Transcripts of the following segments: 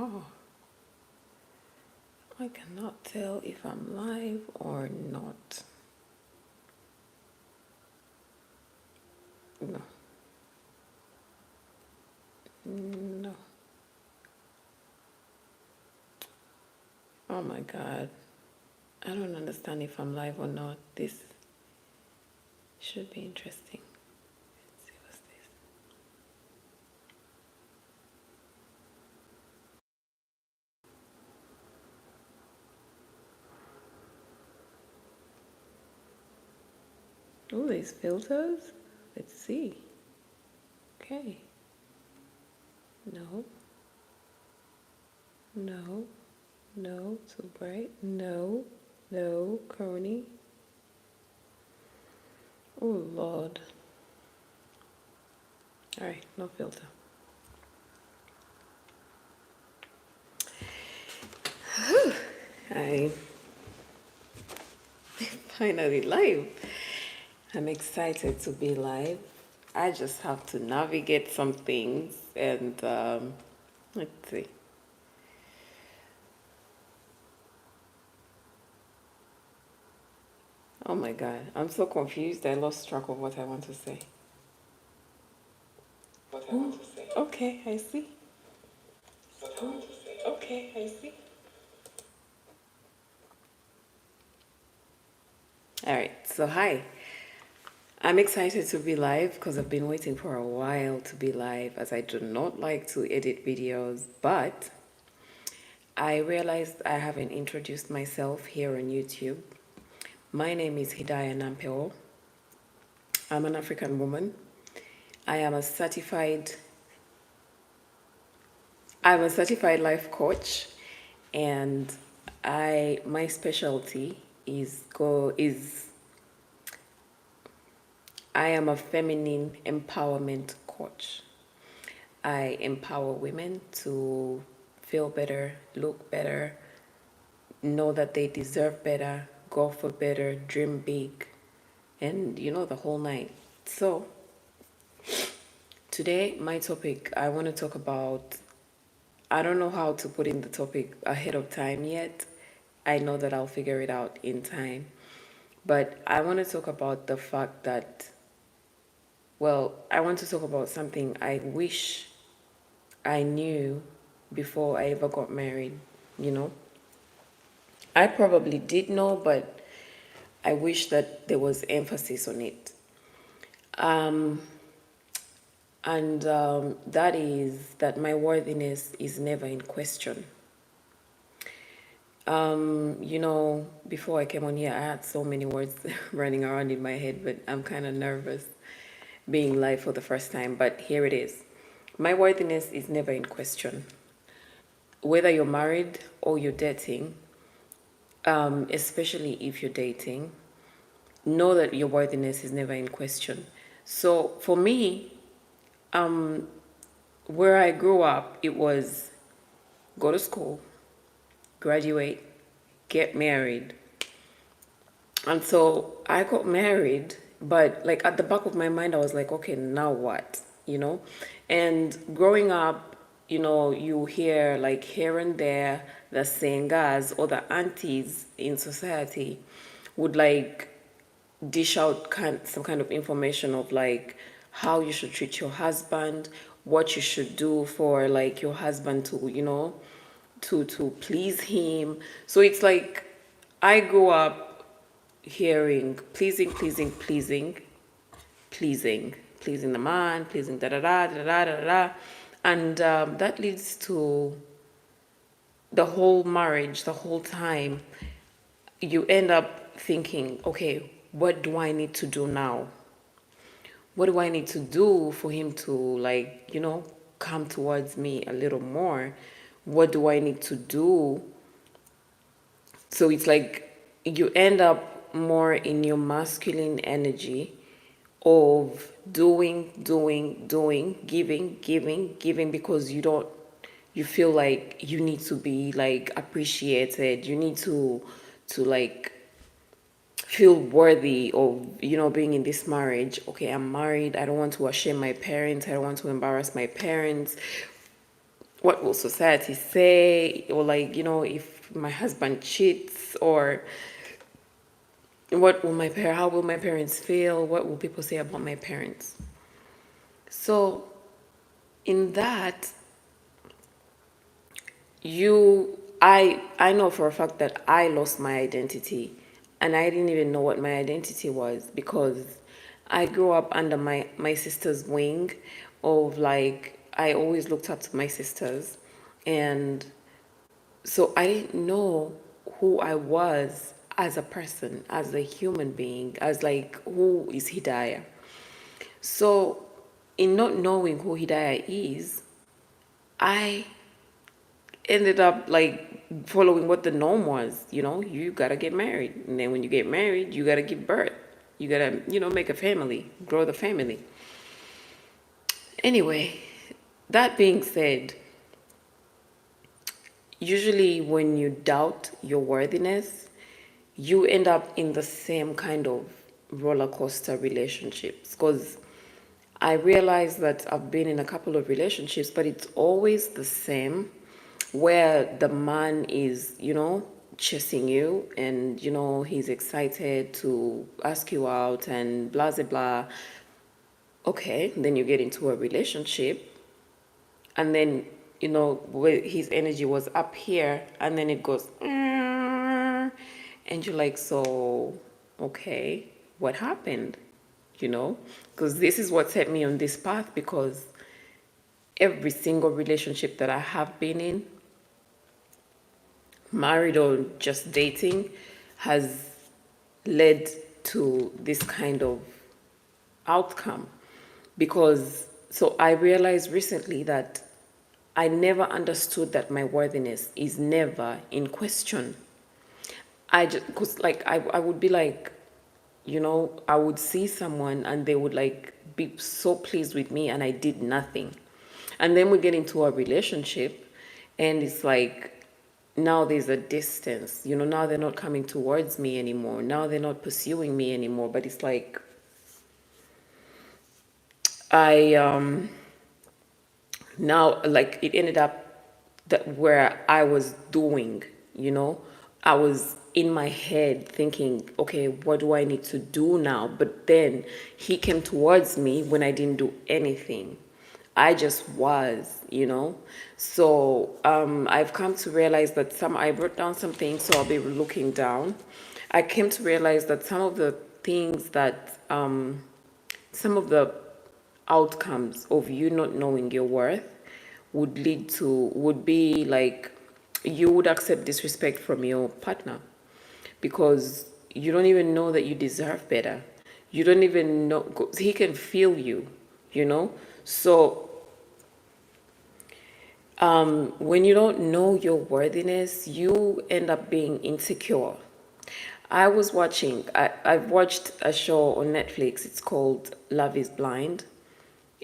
Oh, I cannot tell if I'm live or not. No, no. Oh my God. I don't understand if I'm live or not. This should be interesting. Let's see what's this. Oh, these filters. Let's see. Okay. No, no, no, too bright. No, no, crony. Oh Lord. All right, no filter. I finally live. I'm excited to be live. I just have to navigate some things and let's see. Oh my God, I'm so confused. I lost track of what I want to say. Okay, I see. Okay, I see. All right, so hi. I'm excited to be live because I've been waiting for a while to be live as I do not like to edit videos, but I realized I haven't introduced myself here on YouTube. My name is Hidayah Nampeo. I'm an African woman. I am a certified I'm a certified life coach, and my specialty is I am a feminine empowerment coach. I empower women to feel better, look better, know that they deserve better, go for better, dream big, and the whole night. So, today, my topic, I want to talk about. I don't know how to put in the topic ahead of time yet. I know that I'll figure it out in time. But I want to talk about the fact that, I want to talk about something I wish I knew before I ever got married, you know. I probably did know, but I wish that there was emphasis on it. And that is that my worthiness is never in question. Before I came on here, I had so many words running around in my head, but I'm kind of nervous being live for the first time. But here it is. My worthiness is never in question. Whether you're married or you're dating, especially if you're dating, know that your worthiness is never in question. So for me, where I grew up, it was go to school, graduate, get married. And so I got married, but like at the back of my mind, I was like, okay, now what? And growing up, you hear like here and there the sengas or the aunties in society would like dish out some kind of information of like how you should treat your husband, what you should do for like your husband to, to please him. So it's like I grew up hearing pleasing, pleasing, pleasing, pleasing the man, pleasing da da da da da da da, and that leads to the whole marriage, the whole time. You end up thinking, okay, what do I need to do now? What do I need to do for him to like, come towards me a little more? What do I need to do? So it's like you end up more in your masculine energy of doing, giving because you feel like you need to be like appreciated. You need to like feel worthy of being in this marriage. Okay, I'm married. I don't want to shame my parents. I don't want to embarrass my parents. what will society say, or like, if my husband cheats, or how will my parents feel, what will people say about my parents. So in that, I know for a fact that I lost my identity, and I didn't even know what my identity was, because I grew up under my sister's wing. Of like, I always looked up to my sisters, and so I didn't know who I was as a person, as a human being, as like, who is Hidayah. So in not knowing who Hidayah is, I ended up like following what the norm was. You gotta get married, and then when you get married, you gotta give birth, you gotta make a family, grow the family. Anyway, that being said, usually when you doubt your worthiness, you end up in the same kind of roller coaster relationships. Because I realize that I've been in a couple of relationships, but it's always the same, where the man is, chasing you, and, he's excited to ask you out and blah, blah, blah. Okay, then you get into a relationship, and then, his energy was up here, and then it goes, and you're like, so, okay, what happened? Because this is what set me on this path, because every single relationship that I have been in, married or just dating, has led to this kind of outcome. Because, so I realized recently that I never understood that my worthiness is never in question. Because like, I would be like, I would see someone and they would like be so pleased with me, and I did nothing. And then we get into a relationship, and it's like, now there's a distance, now they're not coming towards me anymore. Now they're not pursuing me anymore. But it's like, I now, like, it ended up that where I was doing, I was in my head thinking, okay, what do I need to do now? But then he came towards me when I didn't do anything. I just was. So I've come to realize that I wrote down some things, so I'll be looking down. I came to realize that some of the things that, some of the outcomes of you not knowing your worth would be like, you would accept disrespect from your partner, because you don't even know that you deserve better. You don't even know, 'cause he can feel you. So when you don't know your worthiness, you end up being insecure. I've watched a show on Netflix. It's called Love is Blind.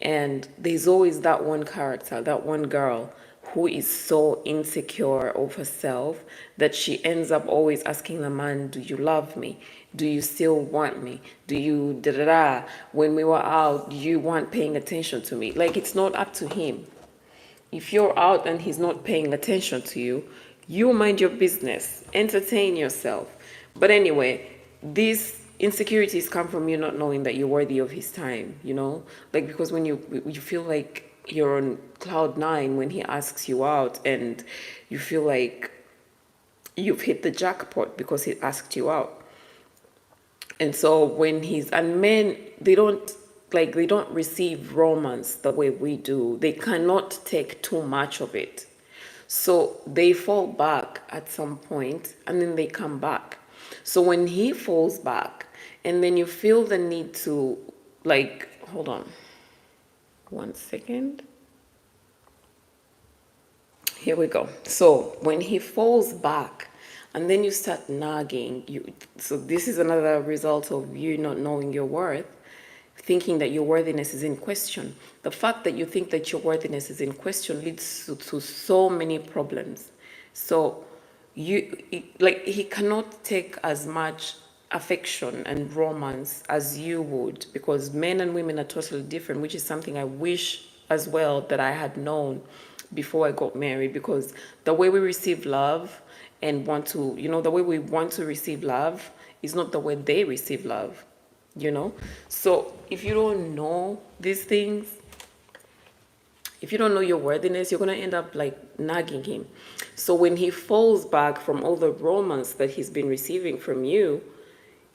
And there's always that one character, that one girl, who is so insecure of herself that she ends up always asking the man, do you love me? Do you still want me? Do you da da da? When we were out, you weren't paying attention to me. Like, it's not up to him. If you're out and he's not paying attention to you, you mind your business, entertain yourself. But anyway, these insecurities come from you not knowing that you're worthy of his time. Like, because when you feel like you're on cloud nine when he asks you out, and you feel like you've hit the jackpot because he asked you out. And so and men, they don't receive romance the way we do. They cannot take too much of it. So they fall back at some point, and then they come back. So when he falls back, and then you feel the need to, like, hold on 1 second. Here we go. So when he falls back, and then you start nagging, so this is another result of you not knowing your worth, thinking that your worthiness is in question. The fact that you think that your worthiness is in question leads to so many problems. So he cannot take as much affection and romance as you would, because men and women are totally different, which is something I wish as well that I had known before I got married, because the way we receive love and want to, the way we want to receive love is not the way they receive love, So if you don't know these things, if you don't know your worthiness, you're going to end up like nagging him. So when he falls back from all the romance that he's been receiving from you,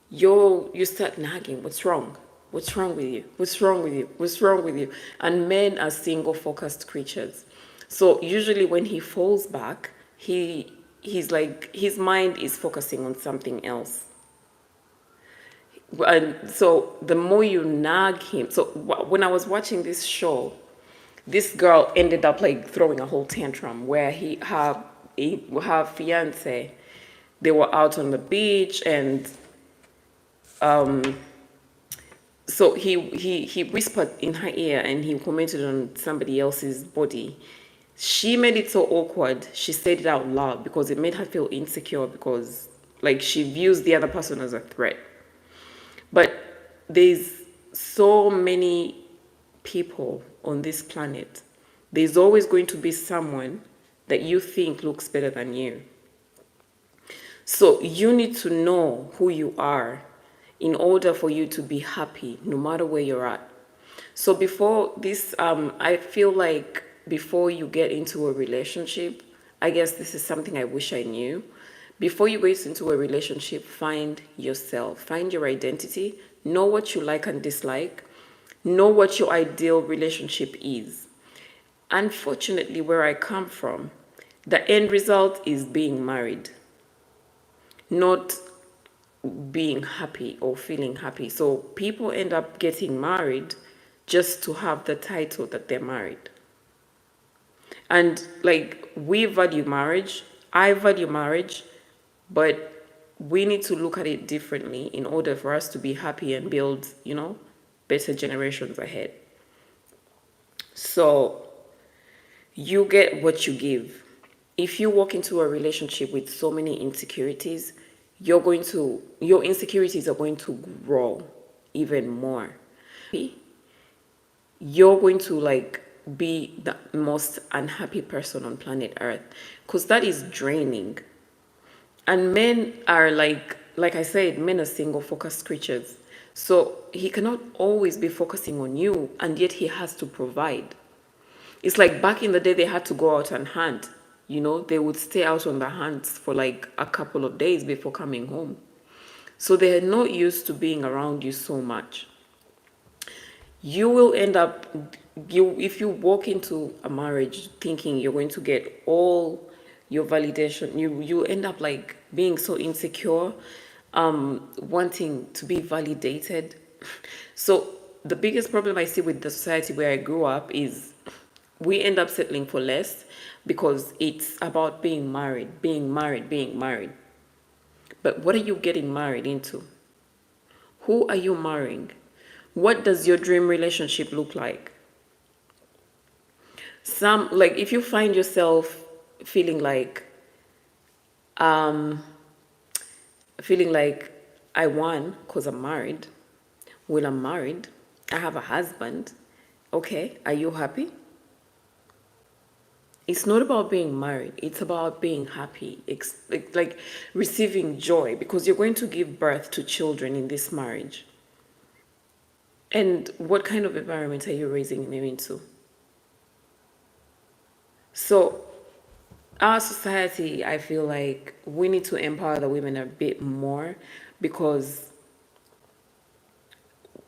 you start nagging. What's wrong? What's wrong with you? What's wrong with you? What's wrong with you? And men are single focused creatures. So usually when he falls back, he's like, his mind is focusing on something else. And so the more you nag him, so when I was watching this show, this girl ended up like throwing a whole tantrum where her fiance, they were out on the beach, and so he whispered in her ear and he commented on somebody else's body. She made it so awkward. She said it out loud because it made her feel insecure, because like she views the other person as a threat. But there's so many people on this planet. There's always going to be someone that you think looks better than you. So you need to know who you are in order for you to be happy no matter where you're at. So before this, I feel like before you get into a relationship, I guess this is something I wish I knew. Before you get into a relationship, find yourself, find your identity, know what you like and dislike, know what your ideal relationship is. Unfortunately, where I come from, the end result is being married, not being happy or feeling happy. So people end up getting married just to have the title that they're married. And like, we value marriage, I value marriage, but we need to look at it differently in order for us to be happy and build, better generations ahead. So you get what you give. If you walk into a relationship with so many insecurities, your insecurities are going to grow even more. You're going to like be the most unhappy person on planet Earth, because that is draining. And men are like I said, men are single focused creatures. So he cannot always be focusing on you, and yet he has to provide. It's like back in the day, they had to go out and hunt. They would stay out on the hunts for like a couple of days before coming home. So they're not used to being around you so much. You will end up, if you walk into a marriage thinking you're going to get all your validation, you end up like being so insecure, wanting to be validated. So the biggest problem I see with the society where I grew up is we end up settling for less because it's about being married, being married, being married. But what are you getting married into? Who are you marrying? What does your dream relationship look like? If you find yourself feeling like I won because I'm married. Well, I'm married. I have a husband. Okay, are you happy? It's not about being married. It's about being happy, like receiving joy, because you're going to give birth to children in this marriage. And what kind of environment are you raising them into? So our society, I feel like we need to empower the women a bit more, because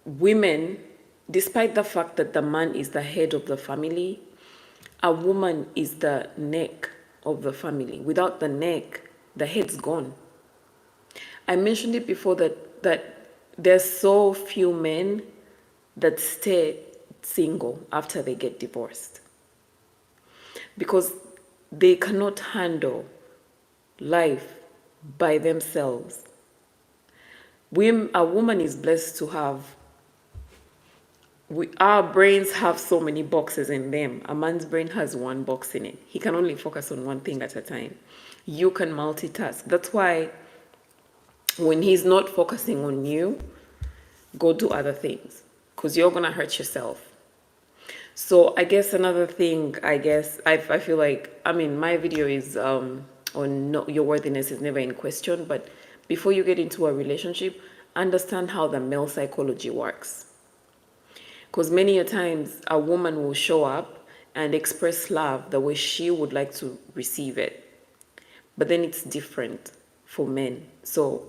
women, despite the fact that the man is the head of the family, a woman is the neck of the family. Without the neck, the head's gone. I mentioned it before that there's so few men that stay single after they get divorced, because they cannot handle life by themselves. A woman is blessed to have, our brains have so many boxes in them. A man's brain has one box in it. He can only focus on one thing at a time. You can multitask. That's why when he's not focusing on you, go do other things, because you're going to hurt yourself. So I guess another thing, I feel like, I mean, my video is on no, your worthiness is never in question, but before you get into a relationship, understand how the male psychology works. Because many a times a woman will show up and express love the way she would like to receive it. But then it's different for men. So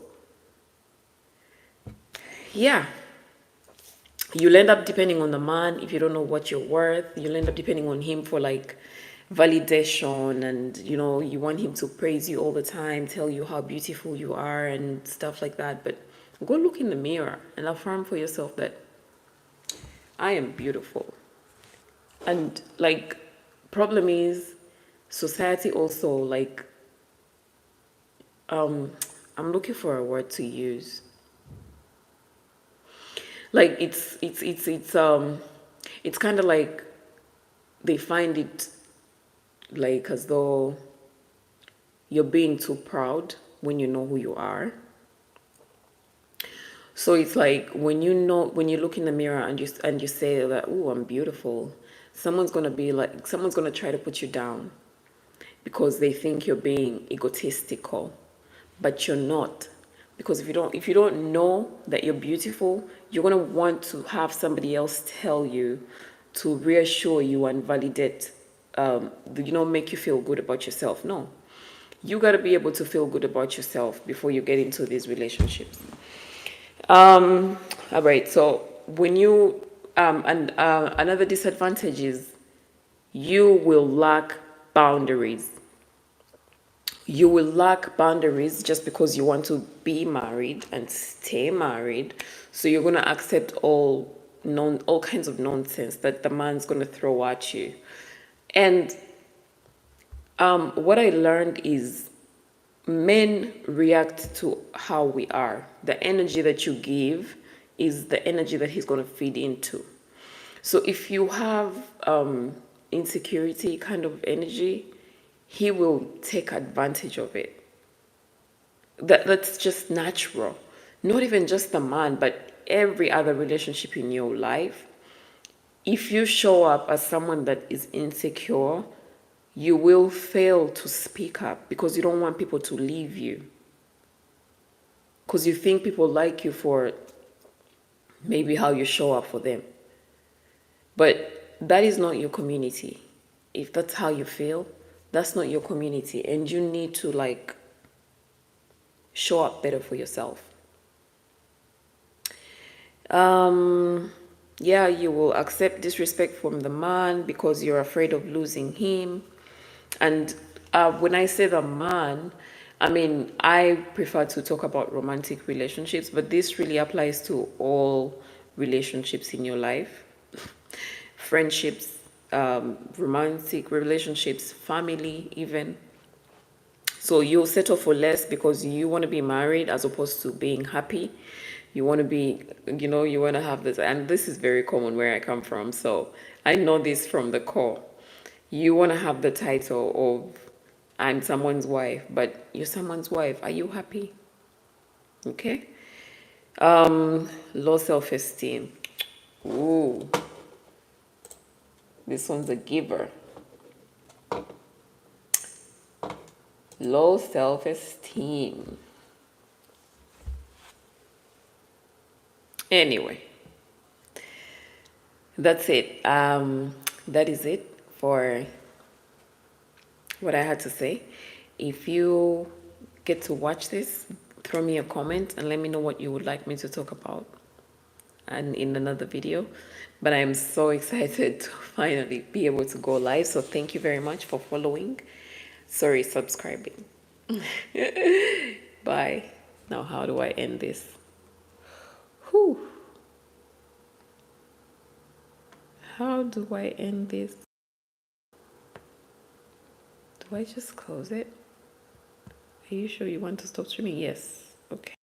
yeah, you'll end up depending on the man. If you don't know what you're worth, you'll end up depending on him for like validation, and you know, you want him to praise you all the time, tell you how beautiful you are and stuff like that. But go look in the mirror and affirm for yourself that I am beautiful. And like, problem is society also like, I'm looking for a word to use. Like it's kind of like they find it like as though you're being too proud when you know who you are. So it's like when you know, when you look in the mirror and you say that, oh, I'm beautiful, someone's gonna try to put you down because they think you're being egotistical, but you're not. Because if you don't know that you're beautiful, you're gonna want to have somebody else tell you to reassure you and validate, make you feel good about yourself. No, you got to be able to feel good about yourself before you get into these relationships. All right. So when you and another disadvantage is you will lack boundaries. You will lack boundaries just because you want to be married and stay married. So you're gonna accept all kinds of nonsense that the man's gonna throw at you. And what I learned is men react to how we are. The energy that you give is the energy that he's going to feed into. So if you have insecurity kind of energy, he will take advantage of it. That's just natural. Not even just the man, but every other relationship in your life. If you show up as someone that is insecure, you will fail to speak up because you don't want people to leave you. Because you think people like you for maybe how you show up for them. But that is not your community. If that's how you feel, that's not your community. And you need to like show up better for yourself. Yeah, you will accept disrespect from the man because you're afraid of losing him. And when I say the man, I mean, I prefer to talk about romantic relationships, but this really applies to all relationships in your life. Friendships, romantic relationships, family, even. So you'll settle for less because you want to be married as opposed to being happy. You want to be, you want to have this, and this is very common where I come from. So I know this from the core. You want to have the title of I'm someone's wife, but you're someone's wife. Are you happy? Okay. Low self-esteem. Ooh, this one's a giver. Low self-esteem. Anyway, that's it. That is it for what I had to say. If you get to watch this, throw me a comment and let me know what you would like me to talk about and in another video. But I'm so excited to finally be able to go live. So thank you very much for following. Sorry, subscribing. Bye. Now, how do I end this? Whew. How do I end this? Do I just close it? Are you sure you want to stop streaming? Yes. Okay.